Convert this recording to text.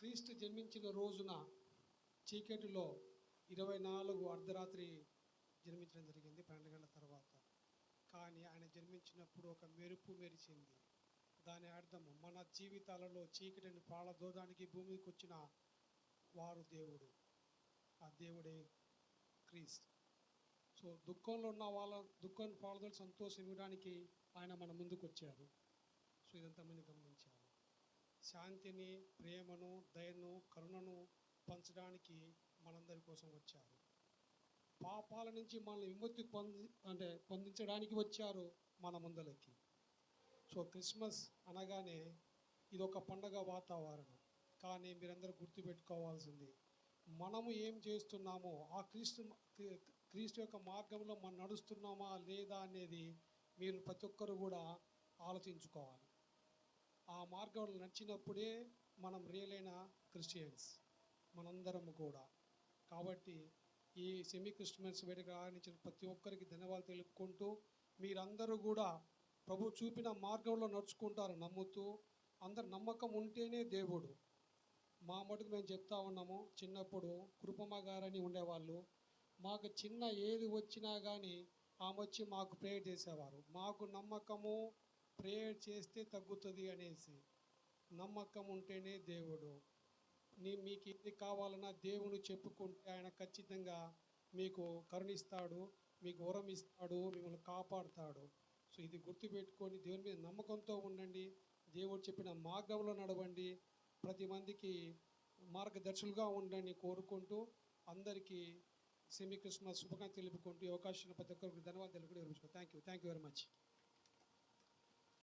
క్రీస్తు జన్మించిన రోజున చీకటిలో 24 అర్ధరాత్రి జన్మించడం జరిగింది 12 గంటల తర్వాత. కానీ ఆయన జన్మించినప్పుడు ఒక మెరుపు మెరిచింది. దాని అర్థము మన జీవితాలలో చీకటిని పారదోలడానికి భూమికి వచ్చిన వారు దేవుడు. ఆ దేవుడే క్రీస్తు. సో దుఃఖంలో ఉన్న వాళ్ళ దుఃఖాన్ని పారదోలి సంతోషం ఇవ్వడానికి ఆయన మన ముందుకు వచ్చారు. సో ఇదంతా మనం గమనించాలి. శాంతిని, ప్రేమను, దయను, కరుణను పంచడానికి మనందరి కోసం వచ్చారు. పాపాల నుంచి మనల్ని విముక్తి పొందించడానికి వచ్చారు మన ముందలకి. సో క్రిస్మస్ అనగానే ఇది ఒక పండగ వాతావరణం. కానీ మీరందరూ గుర్తుపెట్టుకోవాల్సింది, మనము ఏం చేస్తున్నామో ఆ క్రీస్తు యొక్క మార్గంలో మనం నడుస్తున్నామా లేదా అనేది మీరు ప్రతి ఒక్కరు కూడా ఆలోచించుకోవాలి. ఆ మార్గంలో నడిచినప్పుడే మనం రియల్ అయిన క్రిస్టియన్స్ మనందరము కూడా. కాబట్టి ఈ సెమీ క్రిస్మస్ వేడుక ఆరంభించిన ప్రతి ఒక్కరికి ధన్యవాదాలు తెలుపుకుంటూ, మీరందరూ కూడా ప్రభు చూపిన మార్గంలో నడుచుకుంటారు నమ్ముతూ. అందరు నమ్మకం ఉంటేనే దేవుడు. మా మటుకు మేము చెప్తా ఉన్నాము, చిన్నప్పుడు కృపమ్మ గారని ఉండేవాళ్ళు. మాకు చిన్న ఏది వచ్చినా కానీ ఆమె వచ్చి మాకు ప్రేయర్ చేసేవారు. మాకు నమ్మకము, ప్రేయర్ చేస్తే తగ్గుతుంది అనేసి. నమ్మకం ఉంటేనే దేవుడు. మీకు ఏది కావాలన్నా దేవుని చెప్పుకుంటే ఆయన ఖచ్చితంగా మీకు కరుణిస్తాడు, మీకు వరం ఇస్తాడు, మిమ్మల్ని కాపాడుతాడు. సో ఇది గుర్తుపెట్టుకొని దేవుని మీద నమ్మకంతో ఉండండి. దేవుడు చెప్పిన మార్గంలో నడవండి. ప్రతి మందికి మార్గదర్శులుగా ఉండండి కోరుకుంటూ, అందరికీ సెమీ క్రిస్మస్ శుభాకాంక్షలు తెలుపుకుంటూ అవకాశం ప్రతి ఒక్కరికి ధన్యవాదాలు తెలుపుకుంటూ థ్యాంక్ యూ వెరీ మచ్.